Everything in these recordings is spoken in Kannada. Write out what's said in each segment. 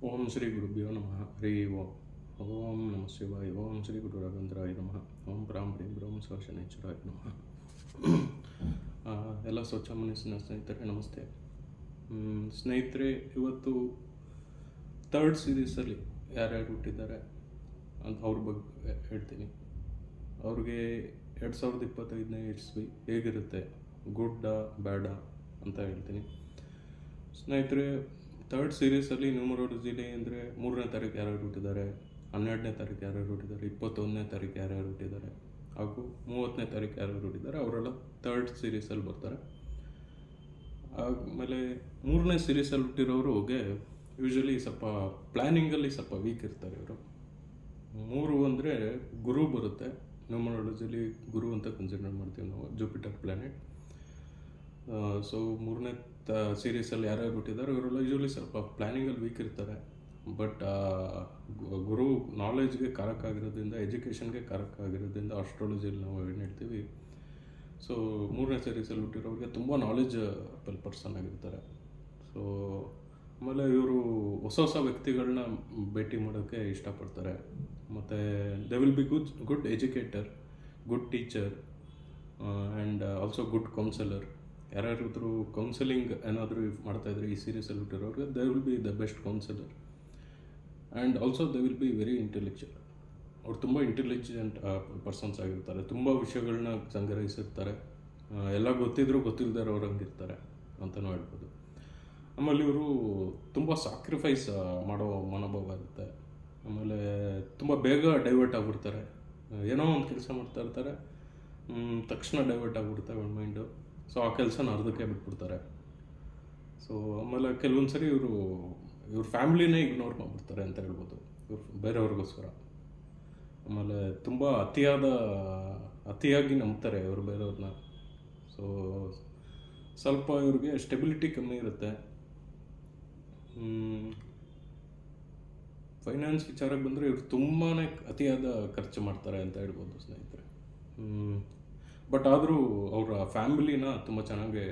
ಓಂ ಶ್ರೀ ಗುರುಭ್ಯೋ ನಮಃ ಹರಿ ಓಂ. ಓಂ ನಮಃ ಶಿವಾಯ. ಓಂ ಶ್ರೀ ಗುರು ರಾಘವೇಂದ್ರಾಯ ನಮಃ. ಓಂ ಪ್ರಾಂ ಪ್ರೀಂ ಬ್ರಹ್ಮ ಶನೇಶ್ವರಾಯ ನಮಃ. ಎಲ್ಲ ಸ್ವಚ್ಛ ಮನಸ್ಸಿನ ಸ್ನೇಹಿತರೆ ನಮಸ್ತೆ. ಸ್ನೇಹಿತರೆ, ಇವತ್ತು ಥರ್ಡ್ ಸೀರೀಸಲ್ಲಿ ಯಾರ್ಯಾರು ಹುಟ್ಟಿದ್ದಾರೆ ಅಂತ ಅವ್ರ ಬಗ್ಗೆ ಹೇಳ್ತೀನಿ. ಅವ್ರಿಗೆ 2025ನೇ ಇಸ್ವಿ ಹೇಗಿರುತ್ತೆ, ಗುಡ್ಡಾ ಬ್ಯಾಡಾ ಅಂತ ಹೇಳ್ತೀನಿ. ಸ್ನೇಹಿತರೆ, ಥರ್ಡ್ ಸೀರೀಸಲ್ಲಿ ನ್ಯೂಮರಾಲಜಿಲಿ ಅಂದರೆ 3ನೇ ತಾರೀಕು ಯಾರ್ಯಾರು ಹುಟ್ಟಿದ್ದಾರೆ, 12ನೇ ತಾರೀಕು ಯಾರ್ಯಾರು ಹುಟ್ಟಿದ್ದಾರೆ, 21ನೇ ತಾರೀಕು ಯಾರ್ಯಾರು ಹುಟ್ಟಿದ್ದಾರೆ ಹಾಗೂ 30ನೇ ತಾರೀಕು ಯಾರ್ಯಾರು ಹುಟ್ಟಿದ್ದಾರೆ ಅವರೆಲ್ಲ ಥರ್ಡ್ ಸೀರೀಸಲ್ಲಿ ಬರ್ತಾರೆ. ಆಮೇಲೆ 3ನೇ ಸೀರೀಸಲ್ಲಿ ಹುಟ್ಟಿರೋರಿಗೆ ಯೂಶ್ವಲಿ ಸ್ವಲ್ಪ ಪ್ಲ್ಯಾನಿಂಗಲ್ಲಿ ಸ್ವಲ್ಪ ವೀಕ್ ಇರ್ತಾರೆ ಇವರು. 3 ಅಂದರೆ ಗುರು ಬರುತ್ತೆ. ನ್ಯೂಮರಾಲಜಿಲಿ ಗುರು ಅಂತ ಕನ್ಸಿಡರ್ ಮಾಡ್ತೀವಿ ನಾವು, ಜುಪಿಟರ್ ಪ್ಲ್ಯಾನೆಟ್. ಸೊ 3ನೇ ಸೀರೀಸಲ್ಲಿ ಯಾರ್ಯಾರು ಹುಟ್ಟಿದ್ದಾರೆ ಇವರೆಲ್ಲ ಯೂಶ್ವಲಿ ಸ್ವಲ್ಪ ಪ್ಲ್ಯಾನಿಂಗಲ್ಲಿ ವೀಕ್ ಇರ್ತಾರೆ. ಬಟ್ ಗುರು ನಾಲೆಜ್ಗೆ ಕಾರಕ ಆಗಿರೋದ್ರಿಂದ, ಎಜುಕೇಷನ್ಗೆ ಕಾರಕ ಆಗಿರೋದ್ರಿಂದ ಆಸ್ಟ್ರಾಲಜಿಯಲ್ಲಿ ನಾವು ಏನು ಹೇಳ್ತೀವಿ. ಸೊ 3ನೇ ಸೀರೀಸಲ್ಲಿ ಹುಟ್ಟಿರೋರಿಗೆ ತುಂಬ ನಾಲೆಜಬಲ್ ಪರ್ಸನ್ ಆಗಿರ್ತಾರೆ. ಸೊ ಆಮೇಲೆ ಇವರು ಹೊಸ ವ್ಯಕ್ತಿಗಳನ್ನ ಭೇಟಿ ಮಾಡೋಕ್ಕೆ ಇಷ್ಟಪಡ್ತಾರೆ. ಮತ್ತು they will be good educator, good teacher and also good counsellor. ಯಾರ್ಯಾರಿದ್ರು ಕೌನ್ಸಿಲಿಂಗ್ ಏನಾದರೂ ಮಾಡ್ತಾಯಿದ್ರೆ ಈ ಸೀರೀಸಲ್ಲಿ ಹುಟ್ಟಿರೋರಿಗೆ they will be the best counsellor. And also they will be very intellectual. ಅವ್ರು ತುಂಬ ಇಂಟೆಲಿಜೆಂಟ್ ಪರ್ಸನ್ಸ್ ಆಗಿರ್ತಾರೆ. ತುಂಬ ವಿಷಯಗಳನ್ನ ಸಂಗ್ರಹಿಸಿರ್ತಾರೆ. ಎಲ್ಲ ಗೊತ್ತಿದ್ರೂ ಗೊತ್ತಿಲ್ಲದೆ ಇರೋರು ಹಂಗಿರ್ತಾರೆ ಅಂತಲೂ ಹೇಳ್ಬೋದು. ಆಮೇಲೆ ಇವರು ತುಂಬ ಸಾಕ್ರಿಫೈಸ್ ಮಾಡೋ ಮನೋಭಾವ ಇರುತ್ತೆ. ಆಮೇಲೆ ತುಂಬ ಬೇಗ ಡೈವರ್ಟ್ ಆಗಿಬಿಡ್ತಾರೆ. ಏನೋ ಒಂದು ಕೆಲಸ ಮಾಡ್ತಾ ಇರ್ತಾರೆ, ತಕ್ಷಣ ಡೈವರ್ಟ್ ಆಗಿಬಿಡುತ್ತೆ ಅವ್ರ ಮೈಂಡು. ಸೊ ಆ ಕೆಲಸನ ಅರ್ಧಕ್ಕೆ ಬಿಟ್ಬಿಡ್ತಾರೆ. ಸೊ ಆಮೇಲೆ ಕೆಲವೊಂದು ಸರಿ ಇವ್ರ ಫ್ಯಾಮ್ಲಿನೇ ಇಗ್ನೋರ್ ಮಾಡಿಬಿಡ್ತಾರೆ ಅಂತ ಹೇಳ್ಬೋದು, ಇವ್ರು ಬೇರೆಯವ್ರಿಗೋಸ್ಕರ. ಆಮೇಲೆ ತುಂಬ ಅತಿಯಾಗಿ ನಂಬ್ತಾರೆ ಇವರು ಬೇರೆಯವ್ರನ್ನ. ಸೊ ಸ್ವಲ್ಪ ಇವ್ರಿಗೆ ಸ್ಟೆಬಿಲಿಟಿ ಕಮ್ಮಿ ಇರುತ್ತೆ. ಫೈನಾನ್ಸ್ ವಿಚಾರಕ್ಕೆ ಬಂದರೆ ಇವ್ರು ತುಂಬಾ ಅತಿಯಾದ ಖರ್ಚು ಮಾಡ್ತಾರೆ ಅಂತ ಹೇಳ್ಬೋದು ಸ್ನೇಹಿತರೆ. ಬಟ್ ಆದರೂ ಅವರ ಫ್ಯಾಮಿಲಿನ ತುಂಬ ಚೆನ್ನಾಗಿ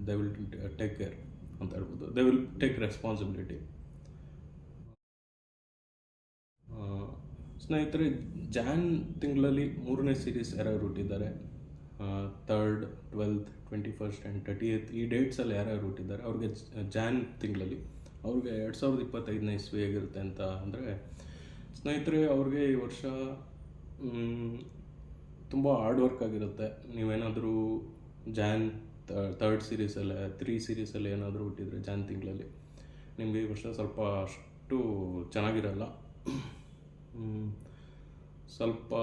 ದೇ ವಿಲ್ ಟೇಕ್ ಕೇರ್ ಅಂತ ಹೇಳ್ಬೋದು. They will take responsibility. ಸ್ನೇಹಿತರೆ, ಜಾನ್ ತಿಂಗಳಲ್ಲಿ 3ನೇ ಸೀರೀಸ್ ಯಾರ್ಯಾರು ಹುಟ್ಟಿದ್ದಾರೆ, 3rd, 12th, 21st and 30th ಈ ಡೇಟ್ಸಲ್ಲಿ ಯಾರ್ಯಾರು ಹುಟ್ಟಿದ್ದಾರೆ ಅವ್ರಿಗೆ ಜಾನ್ ತಿಂಗಳಲ್ಲಿ ಅವ್ರಿಗೆ 2025ನೇ ಇಸ್ವಿ ಹೇಗಿರುತ್ತೆ ಅಂತ ಅಂದರೆ, ಸ್ನೇಹಿತರೆ ಅವ್ರಿಗೆ ಈ ವರ್ಷ ತುಂಬ ಹಾರ್ಡ್ ವರ್ಕ್ ಆಗಿರುತ್ತೆ. ನೀವೇನಾದರೂ ಜಾನ್ 3rd ಸೀರೀಸಲ್ಲಿ 3 ಸೀರೀಸಲ್ಲಿ ಏನಾದರೂ ಹುಟ್ಟಿದರೆ ಜಾನ್ ತಿಂಗಳಲ್ಲಿ ನಿಮಗೆ ಈ ವರ್ಷ ಸ್ವಲ್ಪ ಅಷ್ಟು ಚೆನ್ನಾಗಿರಲ್ಲ. ಸ್ವಲ್ಪ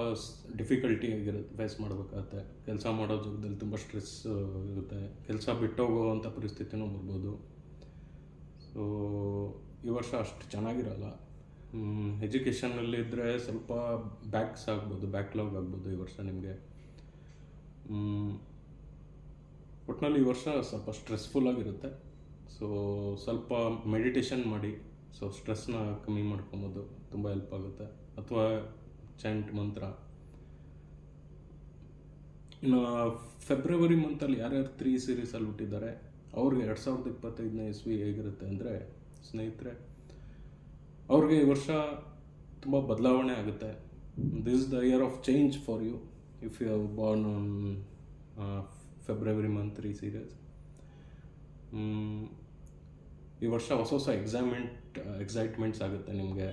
ಡಿಫಿಕಲ್ಟಿ ಆಗಿರುತ್ತೆ, ಫೇಸ್ ಮಾಡಬೇಕಾಗತ್ತೆ. ಕೆಲಸ ಮಾಡೋ ಜಾಗದಲ್ಲಿ ತುಂಬ ಸ್ಟ್ರೆಸ್ ಇರುತ್ತೆ. ಕೆಲಸ ಬಿಟ್ಟೋಗೋವಂಥ ಪರಿಸ್ಥಿತಿನೂ ಬರ್ಬೋದು. ಸೊ ಈ ವರ್ಷ ಅಷ್ಟು ಚೆನ್ನಾಗಿರಲ್ಲ. ಎಜುಕೇಷನಲ್ಲಿದ್ದರೆ ಸ್ವಲ್ಪ ಬ್ಯಾಕ್ಲಾಗ್ ಆಗ್ಬೋದು ಈ ವರ್ಷ ನಿಮಗೆ. ಒಟ್ಟಿನಲ್ಲಿ ಈ ವರ್ಷ ಸ್ವಲ್ಪ ಸ್ಟ್ರೆಸ್ಫುಲ್ ಆಗಿರುತ್ತೆ. ಸೊ ಸ್ವಲ್ಪ ಮೆಡಿಟೇಷನ್ ಮಾಡಿ, ಸೊ ಸ್ಟ್ರೆಸ್ನ ಕಮ್ಮಿ ಮಾಡ್ಕೊಬೋದು, ತುಂಬ ಹೆಲ್ಪ್ ಆಗುತ್ತೆ. ಅಥವಾ ಚಾಂಟ್ ಮಂತ್ರ. ಇನ್ನು ಫೆಬ್ರವರಿ ಮಂತಲ್ಲಿ ಯಾರ್ಯಾರು 3 ಸೀರೀಸಲ್ಲಿ ಹುಟ್ಟಿದ್ದಾರೆ ಅವ್ರಿಗೆ 2025ನೇ ಇಸ್ವಿ ಹೇಗಿರುತ್ತೆ ಅಂದರೆ, ಸ್ನೇಹಿತರೆ ಅವ್ರಿಗೆ ಈ ವರ್ಷ ತುಂಬ ಬದಲಾವಣೆ ಆಗುತ್ತೆ. This is the year of change for you if you have born on February month 3 series. ಈ ವರ್ಷ ಹೊಸ ಎಕ್ಸೈಟ್ಮೆಂಟ್ಸ್ ಆಗುತ್ತೆ ನಿಮಗೆ.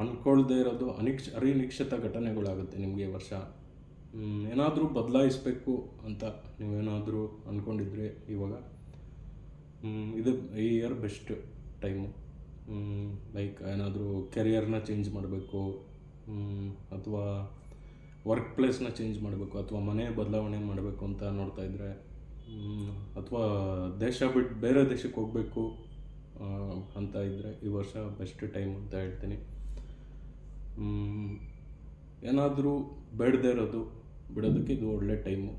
ಅಂದ್ಕೊಳ್ದೇ ಇರೋದು ಅನಿರೀಕ್ಷಿತ ಘಟನೆಗಳಾಗುತ್ತೆ ನಿಮಗೆ ಈ ವರ್ಷ. ಏನಾದರೂ ಬದಲಾಯಿಸಬೇಕು ಅಂತ ನೀವೇನಾದರೂ ಅಂದ್ಕೊಂಡಿದ್ರೆ ಇವಾಗ ಇದು ಈ ಇಯರ್ ಬೆಸ್ಟ್ ಟೈಮು. ಲೈಕ್ ಏನಾದರೂ ಕೆರಿಯರ್ನ ಚೇಂಜ್ ಮಾಡಬೇಕು, ಅಥವಾ ವರ್ಕ್ ಪ್ಲೇಸ್ನ ಚೇಂಜ್ ಮಾಡಬೇಕು, ಅಥವಾ ಮನೆ ಬದಲಾವಣೆ ಮಾಡಬೇಕು ಅಂತ ನೋಡ್ತಾ ಇದ್ದರೆ, ಅಥವಾ ದೇಶ ಬಿಟ್ಟು ಬೇರೆ ದೇಶಕ್ಕೆ ಹೋಗಬೇಕು ಅಂತ ಇದ್ದರೆ ಈ ವರ್ಷ ಬೆಸ್ಟ್ ಟೈಮ್ ಅಂತ ಹೇಳ್ತೀನಿ. ಏನಾದರೂ ಬೇಡದೇ ಇರೋದು ಬಿಡೋದಕ್ಕೆ ಇದು ಒಳ್ಳೆ ಟೈಮು.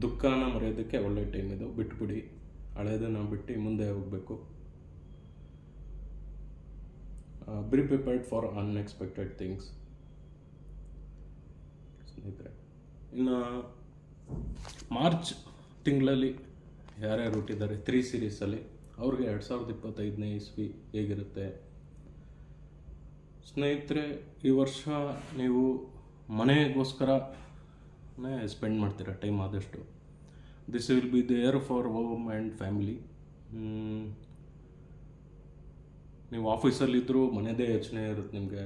ದುಃಖನ ಮರೆಯೋದಕ್ಕೆ ಒಳ್ಳೆ ಟೈಮ್ ಇದು. ಬಿಟ್ಬಿಡಿ, ಹಳೇದನ್ನು ಬಿಟ್ಟು ಮುಂದೆ ಹೋಗಬೇಕು. Be prepared for unexpected things ಸ್ನೇಹಿತರೆ. ಇನ್ನು ಮಾರ್ಚ್ ತಿಂಗಳಲ್ಲಿ ಯಾರ್ಯಾರು ಹುಟ್ಟಿದ್ದಾರೆ 3 ಸೀರೀಸಲ್ಲಿ ಅವ್ರಿಗೆ 2025ನೇ ಇಸ್ವಿ ಹೇಗಿರುತ್ತೆ? ಸ್ನೇಹಿತರೆ, ಈ ವರ್ಷ ನೀವು ಮನೆಗೋಸ್ಕರನೇ ಸ್ಪೆಂಡ್ ಮಾಡ್ತೀರಾ ಟೈಮ್ ಆದಷ್ಟು. This will be there for home and family. ನೀವು ಆಫೀಸಲ್ಲಿದ್ದರೂ ಮನೆಯದೇ ಯೋಚನೆ ಇರುತ್ತೆ ನಿಮಗೆ,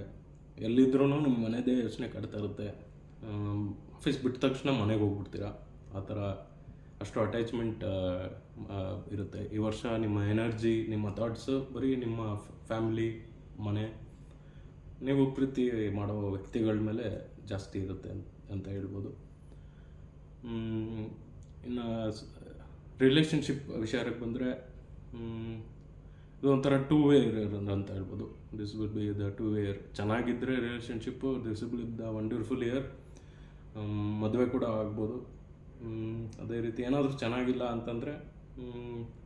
ಎಲ್ಲಿದ್ರೂ ನಿಮ್ಮ ಮನೆಯದೇ ಯೋಚನೆ ಕಾಡ್ತಾ ಇರುತ್ತೆ. ಆಫೀಸ್ ಬಿಟ್ಟ ತಕ್ಷಣ ಮನೆಗೆ ಹೋಗ್ಬಿಡ್ತೀರಾ, ಆ ಥರ ಅಷ್ಟು ಅಟ್ಯಾಚ್ಮೆಂಟ್ ಇರುತ್ತೆ. ಈ ವರ್ಷ ನಿಮ್ಮ ಎನರ್ಜಿ, ನಿಮ್ಮ ಥಾಟ್ಸು ಬರೀ ನಿಮ್ಮ ಫ್ಯಾಮಿಲಿ, ಮನೆ, ನೀವು ಪ್ರೀತಿ ಮಾಡೋ ವ್ಯಕ್ತಿಗಳ ಮೇಲೆ ಜಾಸ್ತಿ ಇರುತ್ತೆ ಅಂತ ಹೇಳ್ಬೋದು. ಇನ್ನು ರಿಲೇಷನ್ಶಿಪ್ ವಿಚಾರಕ್ಕೆ ಬಂದರೆ ಇದು ಒಂಥರ 2 ವೇ ಅಂತ ಹೇಳ್ಬೋದು. This will be the 2 way. ಚೆನ್ನಾಗಿದ್ದರೆ relationship, this will be the wonderful year. ಮದುವೆ ಕೂಡ ಆಗ್ಬೋದು. ಅದೇ ರೀತಿ ಏನಾದರೂ ಚೆನ್ನಾಗಿಲ್ಲ ಅಂತಂದರೆ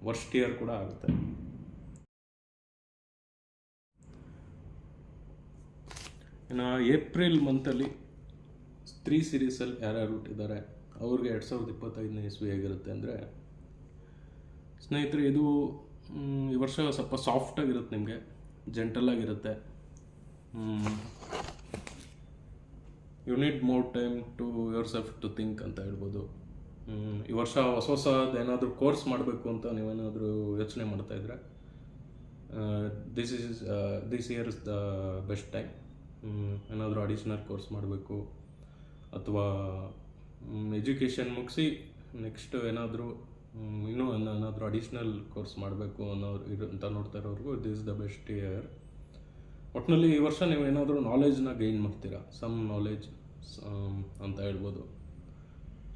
ವರ್ಸ್ಟ್ ಇಯರ್ ಕೂಡ ಆಗುತ್ತೆ. ಇನ್ನು ಏಪ್ರಿಲ್ ಮಂತಲ್ಲಿ 3 ಸೀರೀಸಲ್ಲಿ ಯಾರ್ಯಾರು ಹುಟ್ಟಿದ್ದಾರೆ ಅವ್ರಿಗೆ 2025ನೇ ಇಸ್ವಿ ಹೇಗಿರುತ್ತೆ ಅಂದರೆ, ಸ್ನೇಹಿತರೆ, ಇದು ಈ ವರ್ಷ ಸ್ವಲ್ಪ ಸಾಫ್ಟಾಗಿರುತ್ತೆ, ನಿಮಗೆ ಜೆಂಟಲಾಗಿರುತ್ತೆ. You need more time to yourself to think ಅಂತ ಹೇಳ್ಬೋದು. ಈ ವರ್ಷ ಹೊಸದು ಏನಾದರೂ ಕೋರ್ಸ್ ಮಾಡಬೇಕು ಅಂತ ನೀವೇನಾದರೂ ಯೋಚನೆ ಮಾಡ್ತಾಯಿದ್ರೆ this year is the best time. ಏನಾದರೂ ಅಡಿಷ್ನಲ್ ಕೋರ್ಸ್ ಮಾಡಬೇಕು ಅಥವಾ ಎಜುಕೇಷನ್ ಮುಗಿಸಿ ನೆಕ್ಸ್ಟ್ ಏನಾದರೂ ಇನ್ನೂ ಏನಾದರೂ ಅಡಿಷ್ನಲ್ ಕೋರ್ಸ್ ಮಾಡಬೇಕು ಅಂತ ನೋಡ್ತಾ ಇರೋರಿಗೂ this is the best year. ಒಟ್ಟಿನಲ್ಲಿ ಈ ವರ್ಷ ನೀವು ಏನಾದರೂ ನಾಲೆಜ್ನ ಗೈನ್ ಮಾಡ್ತೀರಾ, ಸಮ್ ನಾಲೆಜ್ ಅಂತ ಹೇಳ್ಬೋದು.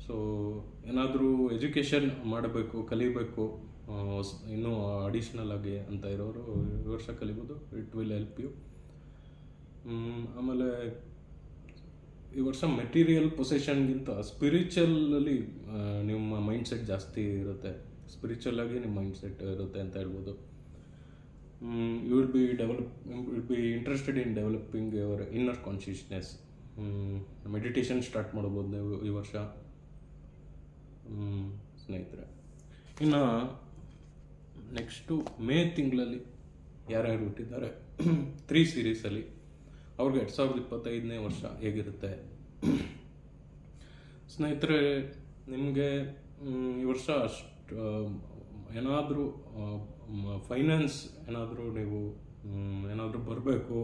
ಸೊ ಏನಾದರೂ ಎಜುಕೇಷನ್ ಮಾಡಬೇಕು, ಕಲಿಬೇಕು ಇನ್ನೂ ಅಡಿಷ್ನಲ್ ಆಗಿ ಅಂತ ಇರೋರು ಈ ವರ್ಷ ಕಲಿಬೋದು. It will help you. ಆಮೇಲೆ ಈ ವರ್ಷ ಮೆಟೀರಿಯಲ್ ಪೊಸೆಷನ್ಗಿಂತ ಸ್ಪಿರಿಚುವಲಲ್ಲಿ ನಿಮ್ಮ ಮೈಂಡ್ಸೆಟ್ ಜಾಸ್ತಿ ಇರುತ್ತೆ. ಸ್ಪಿರಿಚುವಲಾಗಿ ನಿಮ್ಮ ಮೈಂಡ್ಸೆಟ್ ಇರುತ್ತೆ ಅಂತ ಹೇಳ್ಬೋದು. You will be interested in developing your inner consciousness. Meditation start ಮಾಡ್ಬೋದು ನೀವು ಈ ವರ್ಷ, ಸ್ನೇಹಿತರೆ. ಇನ್ನು ನೆಕ್ಸ್ಟು ಮೇ ತಿಂಗಳಲ್ಲಿ ಯಾರ್ಯಾರು ಹುಟ್ಟಿದ್ದಾರೆ 3 ಸೀರೀಸಲ್ಲಿ ಅವ್ರಿಗೆ 2025ನೇ ವರ್ಷ ಹೇಗಿರುತ್ತೆ? ಸ್ನೇಹಿತರೆ, ನಿಮಗೆ ಈ ವರ್ಷ ಅಷ್ಟು ಏನಾದರೂ ಫೈನಾನ್ಸ್ ನೀವು ಏನಾದರೂ ಬರಬೇಕು,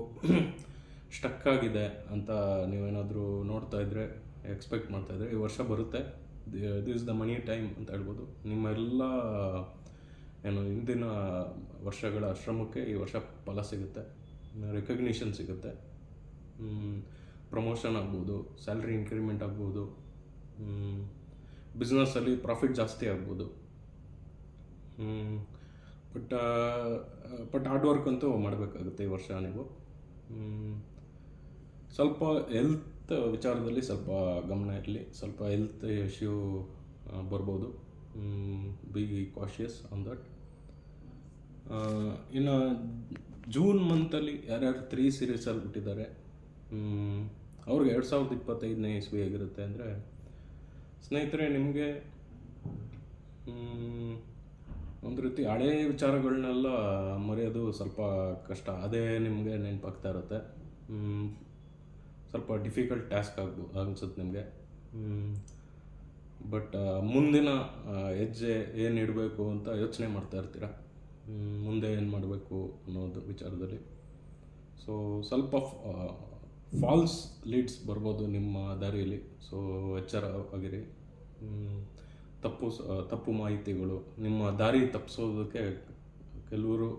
ಸ್ಟಕ್ ಆಗಿದೆ ಅಂತ ನೀವೇನಾದರೂ ನೋಡ್ತಾ ಇದ್ದರೆ, ಎಕ್ಸ್ಪೆಕ್ಟ್ ಮಾಡ್ತಾಯಿದ್ರೆ ಈ ವರ್ಷ ಬರುತ್ತೆ. ದಿಸ್ ದ ಮನಿ ಟೈಮ್ ಅಂತ ಹೇಳ್ಬೋದು. ನಿಮ್ಮೆಲ್ಲ ಹಿಂದಿನ ವರ್ಷಗಳ ಶ್ರಮಕ್ಕೆ ಈ ವರ್ಷ ಫಲ ಸಿಗುತ್ತೆ, ರೆಕಗ್ನಿಷನ್ ಸಿಗುತ್ತೆ. ಪ್ರಮೋಷನ್ ಆಗ್ಬೋದು, ಸ್ಯಾಲ್ರಿ ಇನ್ಕ್ರಿಮೆಂಟ್ ಆಗ್ಬೋದು, ಬಿಸ್ನೆಸ್ಸಲ್ಲಿ ಪ್ರಾಫಿಟ್ ಜಾಸ್ತಿ ಆಗ್ಬೋದು. ಬಟ್ ಹಾರ್ಡ್ ವರ್ಕ್ ಅಂತೂ ಮಾಡಬೇಕಾಗುತ್ತೆ ಈ ವರ್ಷ ನೀವು. ಸ್ವಲ್ಪ ಹೆಲ್ತ್ ವಿಚಾರದಲ್ಲಿ ಸ್ವಲ್ಪ ಗಮನ ಇರಲಿ, ಸ್ವಲ್ಪ ಹೆಲ್ತ್ ಇಶ್ಯೂ ಬರ್ಬೋದು. B cautious on that. ಇನ್ನು ಜೂನ್ ಮಂತಲ್ಲಿ ಯಾರ್ಯಾರು 3 ಸೀರೀಸಲ್ಲಿ ಬಿಟ್ಟಿದ್ದಾರೆ ಅವ್ರಿಗೆ 2025ನೇ ಇಸ್ವಿ ಹೇಗಿರುತ್ತೆ ಅಂದರೆ, ಸ್ನೇಹಿತರೆ, ನಿಮಗೆ ಒಂದು ರೀತಿ ಹಳೆಯ ವಿಚಾರಗಳನ್ನೆಲ್ಲ ಮರೆಯೋದು ಸ್ವಲ್ಪ ಕಷ್ಟ. ಅದೇ ನಿಮಗೆ ನೆನಪಾಗ್ತಾ ಇರುತ್ತೆ. ಸ್ವಲ್ಪ ಡಿಫಿಕಲ್ಟ್ ಟಾಸ್ಕ್ ಅನ್ಸುತ್ತೆ ನಿಮಗೆ. ಬಟ್ ಮುಂದಿನ ಹೆಜ್ಜೆ ಏನು ಇಡಬೇಕು ಅಂತ ಯೋಚನೆ ಮಾಡ್ತಾ ಇರ್ತೀರ, ಮುಂದೆ ಏನು ಮಾಡಬೇಕು ಅನ್ನೋದು ವಿಚಾರದಲ್ಲಿ. ಸೊ ಸ್ವಲ್ಪ ಫಾಲ್ಸ್ ಲೀಡ್ಸ್ ಬರ್ಬೋದು ನಿಮ್ಮ ದಾರಿಯಲ್ಲಿ. ಸೊ ಎಚ್ಚರ ಆಗಿರಿ. ತಪ್ಪು ಮಾಹಿತಿಗಳು ನಿಮ್ಮ ದಾರಿ ತಪ್ಪಿಸೋದಕ್ಕೆ ಕೆಲವರು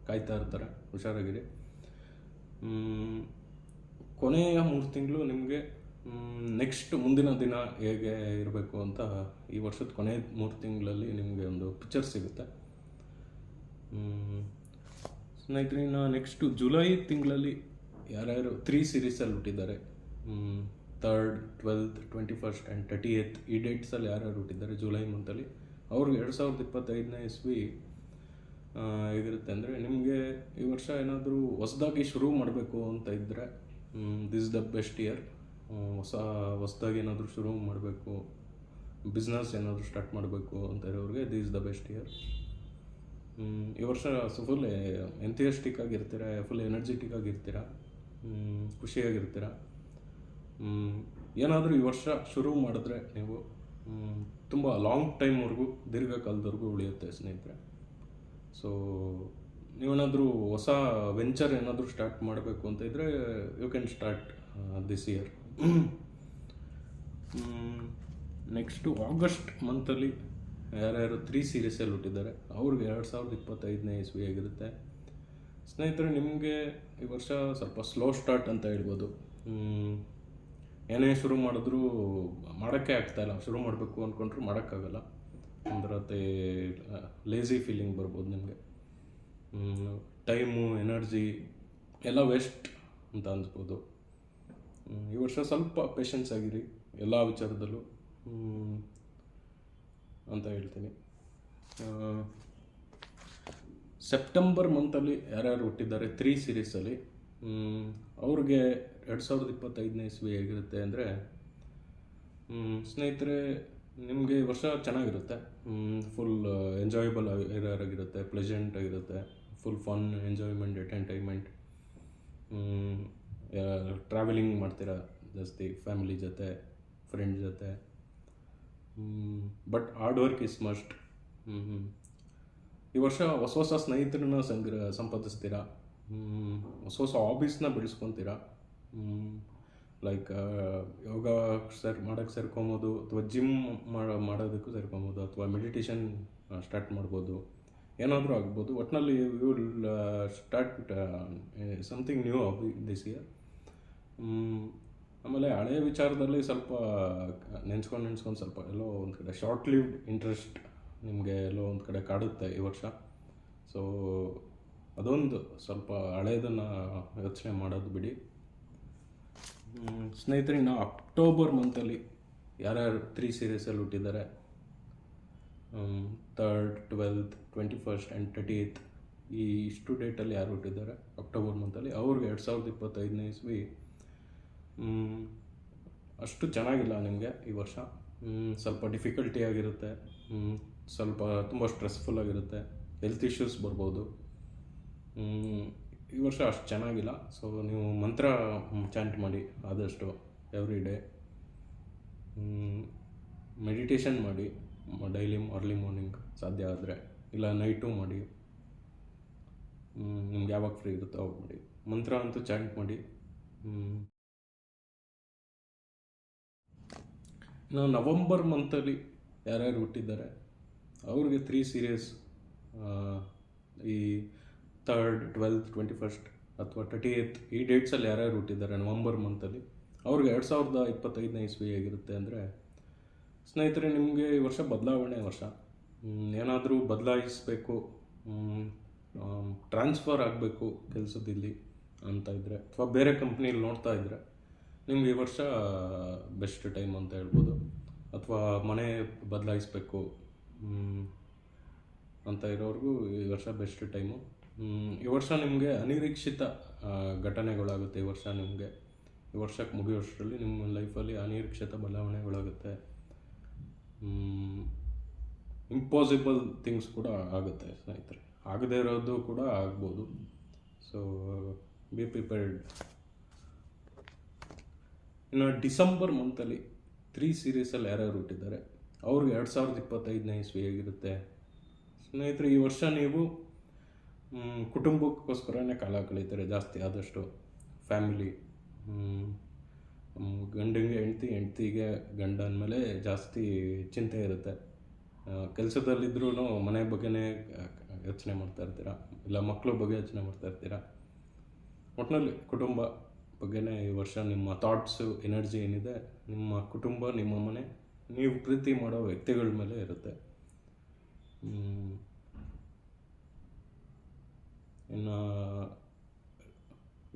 ಕಾಯ್ತಾ ಇರ್ತಾರೆ, ಹುಷಾರಾಗಿರಿ. ಕೊನೆಯ 3 ತಿಂಗಳು ನಿಮಗೆ ನೆಕ್ಸ್ಟ್ ಮುಂದಿನ ದಿನ ಹೇಗೆ ಇರಬೇಕು ಅಂತ ಈ ವರ್ಷದ ಕೊನೆ 3 ತಿಂಗಳಲ್ಲಿ ನಿಮಗೆ ಒಂದು ಪಿಕ್ಚರ್ ಸಿಗುತ್ತೆ. ಸ್ನೇಹಿತರೆ, ನೆಕ್ಸ್ಟು ಜುಲೈ ತಿಂಗಳಲ್ಲಿ ಯಾರ್ಯಾರು 3 ಸೀರೀಸಲ್ಲಿ ಹುಟ್ಟಿದ್ದಾರೆ, 3rd, 12th, 21st and 38th ಈ ಡೇಟ್ಸಲ್ಲಿ ಯಾರ್ಯಾರು ಹುಟ್ಟಿದ್ದಾರೆ ಜುಲೈ ಮಂತಲ್ಲಿ ಅವ್ರಿಗೆ 2025ನೇ ಇಸ್ವಿ ಹೇಗಿರುತ್ತೆ ಅಂದರೆ, ನಿಮಗೆ ಈ ವರ್ಷ ಏನಾದರೂ ಹೊಸದಾಗಿ ಶುರು ಮಾಡಬೇಕು ಅಂತ ಇದ್ದರೆ ದಿಸ್ ದ ಬೆಸ್ಟ್ ಇಯರ್. ಹೊಸದಾಗಿ ಏನಾದರೂ ಶುರು ಮಾಡಬೇಕು ಬಿಸ್ನೆಸ್ ಏನಾದರೂ ಸ್ಟಾರ್ಟ್ ಮಾಡಬೇಕು ಅಂತ ಇರೋರಿಗೆ ದಿಸ್ ದ ಬೆಸ್ಟ್ ಇಯರ್. ಈ ವರ್ಷ ಫುಲ್ ಎಂಥಿಯಸ್ಟಿಕ್ ಆಗಿರ್ತೀರ, ಫುಲ್ ಎನರ್ಜೆಟಿಕ್ ಆಗಿರ್ತೀರ, ಖುಷಿಯಾಗಿರ್ತೀರ. ಏನಾದರೂ ಈ ವರ್ಷ ಶುರು ಮಾಡಿದ್ರೆ ನೀವು ತುಂಬ ಲಾಂಗ್ ಟೈಮ್ವರೆಗೂ, ದೀರ್ಘಕಾಲದವರೆಗೂ ಉಳಿಯುತ್ತೆ ಸ್ನೇಹಿತರೆ. ಸೊ ನೀವೇನಾದರೂ ಹೊಸ ವೆಂಚರ್ ಏನಾದರೂ ಸ್ಟಾರ್ಟ್ ಮಾಡಬೇಕು ಅಂತ ಇದ್ದರೆ you can start this year. Next August ಮಂತಲ್ಲಿ ಯಾರ್ಯಾರು 3 ಸೀರೀಸಲ್ಲಿ ಹುಟ್ಟಿದ್ದಾರೆ ಅವ್ರಿಗೆ 2025ನೇ ಇಸ್ವಿ ಆಗಿರುತ್ತೆ. ಸ್ನೇಹಿತರೆ, ನಿಮಗೆ ಈ ವರ್ಷ ಸ್ವಲ್ಪ ಸ್ಲೋ ಸ್ಟಾರ್ಟ್ ಅಂತ ಹೇಳ್ಬೋದು. ಏನೇ ಶುರು ಮಾಡಿದ್ರೂ ಮಾಡೋಕ್ಕೆ ಆಗ್ತಾಯಿಲ್ಲ, ಶುರು ಮಾಡಬೇಕು ಅಂದ್ಕೊಂಡ್ರು ಮಾಡೋಕ್ಕಾಗಲ್ಲ. ಅಂದ್ರೆ ಲೇಝಿ ಫೀಲಿಂಗ್ ಬರ್ಬೋದು ನಿಮಗೆ. ಟೈಮು, ಎನರ್ಜಿ ಎಲ್ಲ ವೇಸ್ಟ್ ಅಂತ ಅನ್ಸ್ಬೋದು. ಈ ವರ್ಷ ಸ್ವಲ್ಪ ಪೇಷನ್ಸ್ ಆಗಿರಿ ಎಲ್ಲ ವಿಚಾರದಲ್ಲೂ ಅಂತ ಹೇಳ್ತೀನಿ. ಸೆಪ್ಟೆಂಬರ್ ಮಂತಲ್ಲಿ ಯಾರ್ಯಾರು ಹುಟ್ಟಿದ್ದಾರೆ 3 ಸೀರೀಸಲ್ಲಿ ಅವ್ರಿಗೆ 2025ನೇ ಇಸ್ವಿ ಹೇಗಿರುತ್ತೆ ಅಂದರೆ, ಸ್ನೇಹಿತರೆ ನಿಮಗೆ ಈ ವರ್ಷ ಚೆನ್ನಾಗಿರುತ್ತೆ. ಫುಲ್ ಎಂಜಾಯಬಲ್ ಆಗಿರುತ್ತೆ, ಪ್ಲೆಸೆಂಟ್ ಆಗಿರುತ್ತೆ, full fun, enjoyment, entertainment. Travelling ಮಾಡ್ತೀರಾ ಜಾಸ್ತಿ ಫ್ಯಾಮಿಲಿ ಜೊತೆ, ಫ್ರೆಂಡ್ಸ್ ಜೊತೆ. But hard work is must. ಈ ವರ್ಷ ಹೊಸ ಹೊಸ ಸ್ನೇಹಿತರನ್ನ ಸಂಪಾದಿಸ್ತೀರಾ, ಹೊಸ ಹೊಸ ಹಾಬೀಸ್ನ ಬೆಳೆಸ್ಕೊತೀರಾ. ಲೈಕ್ ಯೋಗ ಮಾಡೋಕ್ಕೆ ಸೇರ್ಕೊಬೋದು, ಅಥವಾ ಜಿಮ್ ಮಾಡೋದಕ್ಕೂ ಸೇರ್ಕೊಬೋದು, ಅಥವಾ ಮೆಡಿಟೇಷನ್ ಸ್ಟಾರ್ಟ್ ಮಾಡ್ಬೋದು, ಏನಾದರೂ ಆಗ್ಬೋದು. ಒಟ್ಟಿನಲ್ಲಿ you will start something new hobby this year. ಆಮೇಲೆ ಹಳೆಯ ವಿಚಾರದಲ್ಲಿ ಸ್ವಲ್ಪ ನೆನ್ಸ್ಕೊಂಡು ಸ್ವಲ್ಪ ಎಲ್ಲೋ ಒಂದು ಕಡೆ ಶಾರ್ಟ್ ಲಿವ್ಡ್ ಇಂಟ್ರೆಸ್ಟ್ ನಿಮಗೆ ಎಲ್ಲೋ ಒಂದು ಕಡೆ ಕಾಡುತ್ತೆ ಈ ವರ್ಷ. ಸೊ ಅದೊಂದು ಸ್ವಲ್ಪ ಹಳೆಯದನ್ನು ಯೋಚನೆ ಮಾಡೋದು ಬಿಡಿ. ಸ್ನೇಹಿತರೆ, ಇನ್ನು ಅಕ್ಟೋಬರ್ ಮಂತಲ್ಲಿ ಯಾರ್ಯಾರು 3 ಸೀರೀಸಲ್ಲಿ ಹುಟ್ಟಿದ್ದಾರೆ, 3rd, 12th, 21st and 38th ಈ ಇಷ್ಟು ಡೇಟಲ್ಲಿ ಯಾರು ಹುಟ್ಟಿದ್ದಾರೆ ಅಕ್ಟೋಬರ್ ಮಂತಲ್ಲಿ, ಅವ್ರಿಗೆ 2025ನೇ ಇಸ್ವಿ ಅಷ್ಟು ಚೆನ್ನಾಗಿಲ್ಲ ನಿಮಗೆ ಈ ವರ್ಷ. ಸ್ವಲ್ಪ ಡಿಫಿಕಲ್ಟಿ ಆಗಿರುತ್ತೆ, ಸ್ವಲ್ಪ ತುಂಬ ಸ್ಟ್ರೆಸ್ಫುಲ್ ಆಗಿರುತ್ತೆ, ಹೆಲ್ತ್ ಇಶ್ಯೂಸ್ ಬರ್ಬೋದು. ಈ ವರ್ಷ ಅಷ್ಟು ಚೆನ್ನಾಗಿಲ್ಲ. ಸೊ ನೀವು ಮಂತ್ರ ಚಾಂಟ್ ಮಾಡಿ ಆದಷ್ಟು ಎವ್ರಿ ಡೇ. ಮೆಡಿಟೇಷನ್ ಮಾಡಿ ಡೈಲಿ ಅರ್ಲಿ ಮಾರ್ನಿಂಗ್ ಸಾಧ್ಯ ಆದರೆ, ಇಲ್ಲ ನೈಟು ಮಾಡಿ, ನಿಮ್ಗೆ ಯಾವಾಗ ಫ್ರೀ ಇರುತ್ತೋ ಅವಾಗ ಮಾಡಿ. ಮಂತ್ರ ಅಂತೂ ಚಾಂಟ್ ಮಾಡಿ. ಇನ್ನು ನವಂಬರ್ ಮಂತಲ್ಲಿ ಯಾರ್ಯಾರು ಹುಟ್ಟಿದ್ದಾರೆ ಅವ್ರಿಗೆ 3 ಸೀರೀಸ್ ಈ 3rd, 12th, 21st ಅಥವಾ 38th ಈ ಡೇಟ್ಸಲ್ಲಿ ಯಾರ್ಯಾರು ಹುಟ್ಟಿದ್ದಾರೆ ನವಂಬರ್ ಮಂತಲ್ಲಿ ಅವ್ರಿಗೆ 2025ನೇ ಇಸ್ವಿ ಹೇಗಿರುತ್ತೆ ಅಂದರೆ, ಸ್ನೇಹಿತರೆ ನಿಮಗೆ ಈ ವರ್ಷ ಬದಲಾವಣೆ ವರ್ಷ. ಏನಾದರೂ ಬದಲಾಯಿಸಬೇಕು, ಟ್ರಾನ್ಸ್ಫರ್ ಆಗಬೇಕು ಕೆಲಸದಲ್ಲಿ ಅಂತ ಇದ್ದರೆ, ಅಥವಾ ಬೇರೆ ಕಂಪ್ನಿಯಲ್ಲಿ ನೋಡ್ತಾ ಇದ್ದರೆ ನಿಮ್ಗೆ ಈ ವರ್ಷ ಬೆಸ್ಟ್ ಟೈಮ್ ಅಂತ ಹೇಳ್ಬೋದು. ಅಥವಾ ಮನೆ ಬದಲಾಯಿಸಬೇಕು ಅಂತ ಇರೋರಿಗೂ ಈ ವರ್ಷ ಬೆಸ್ಟ್ ಟೈಮು. ಈ ವರ್ಷ ನಿಮಗೆ ಅನಿರೀಕ್ಷಿತ ಘಟನೆಗಳಾಗುತ್ತೆ. ಈ ವರ್ಷಕ್ಕೆ ಮುಗಿಯೋಷ್ಟರಲ್ಲಿ ನಿಮ್ಮ ಲೈಫಲ್ಲಿ ಅನಿರೀಕ್ಷಿತ ಬದಲಾವಣೆಗಳಾಗುತ್ತೆ. ಇಂಪಾಸಿಬಲ್ ಥಿಂಗ್ಸ್ ಕೂಡ ಆಗುತ್ತೆ ಸ್ನೇಹಿತರೆ, ಆಗದೇ ಇರೋದು ಕೂಡ ಆಗ್ಬೋದು. So be prepared. ಇನ್ನು ಡಿಸೆಂಬರ್ ಮಂತಲ್ಲಿ 3 ಸೀರೀಸಲ್ಲಿ ಯಾರ್ಯಾರು ಹುಟ್ಟಿದ್ದಾರೆ ಅವ್ರಿಗೆ 2025ನೇ ಇಸ್ವಿ ಹೇಗಿರುತ್ತೆ ಸ್ನೇಹಿತರೆ, ಈ ವರ್ಷ ನೀವು ಕುಟುಂಬಕ್ಕೋಸ್ಕರನೇ ಕಾಲ ಕಳೀತಾರೆ ಜಾಸ್ತಿ ಆದಷ್ಟು. ಫ್ಯಾಮಿಲಿ, ಗಂಡಂಗೆ ಹೆಂಡ್ತಿಗೆ ಗಂಡ ಅಂದಮೇಲೆ ಜಾಸ್ತಿ ಚಿಂತೆ ಇರುತ್ತೆ. ಕೆಲಸದಲ್ಲಿದ್ರೂ ಮನೆ ಬಗ್ಗೆನೇ ಯೋಚನೆ ಮಾಡ್ತಾ ಇರ್ತೀರ, ಇಲ್ಲ ಮಕ್ಕಳ ಬಗ್ಗೆ ಯೋಚನೆ ಮಾಡ್ತಾ ಇರ್ತೀರ. ಒಟ್ಟಿನಲ್ಲಿ ಕುಟುಂಬ ಬಗ್ಗೆನೇ ಈ ವರ್ಷ ನಿಮ್ಮ ಥಾಟ್ಸು, ಎನರ್ಜಿ ಏನಿದೆ ನಿಮ್ಮ ಕುಟುಂಬ, ನಿಮ್ಮ ಮನೆ, ನೀವು ಪ್ರೀತಿ ಮಾಡೋ ವ್ಯಕ್ತಿಗಳ ಮೇಲೆ ಇರುತ್ತೆ. ಇನ್ನು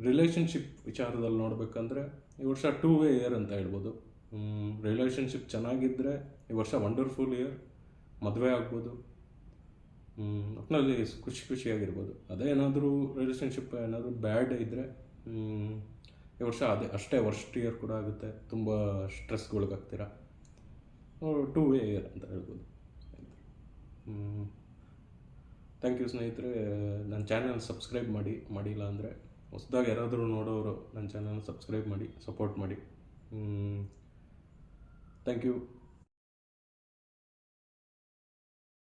ರಿಲೇಷನ್ಶಿಪ್ ವಿಚಾರದಲ್ಲಿ ನೋಡಬೇಕಂದ್ರೆ ಈ ವರ್ಷ 2 ವೇ ಇಯರ್ ಅಂತ ಹೇಳ್ಬೋದು. ರಿಲೇಷನ್ಶಿಪ್ ಚೆನ್ನಾಗಿದ್ದರೆ ಈ ವರ್ಷ ವಂಡರ್ಫುಲ್ ಇಯರ್, ಮದುವೆ ಆಗ್ಬೋದು, ಒಟ್ಟಿನಲ್ಲಿ ಖುಷಿಯಾಗಿರ್ಬೋದು. ಅದೇ ಏನಾದರೂ ರಿಲೇಷನ್ಶಿಪ್ ಏನಾದರೂ ಬ್ಯಾಡ್ ಇದ್ದರೆ ಈ ವರ್ಷ ಅಷ್ಟೇ ವರ್ಸ್ಟ್ ಇಯರ್ ಕೂಡ ಆಗುತ್ತೆ. ತುಂಬ ಸ್ಟ್ರೆಸ್ಗೊಳಗಾಗ್ತೀರ. ಟೂ ವೇ ಅಂತ ಹೇಳ್ಬೋದು. ಥ್ಯಾಂಕ್ ಯು ಸ್ನೇಹಿತರೆ. ನನ್ನ ಚಾನಲ್ ಸಬ್ಸ್ಕ್ರೈಬ್ ಮಾಡಿಲ್ಲ ಅಂದರೆ, ಹೊಸದಾಗಿ ಯಾರಾದರೂ ನೋಡೋರು ನನ್ನ ಚಾನಲ್ ಸಬ್ಸ್ಕ್ರೈಬ್ ಮಾಡಿ ಸಪೋರ್ಟ್ ಮಾಡಿ. Thank you.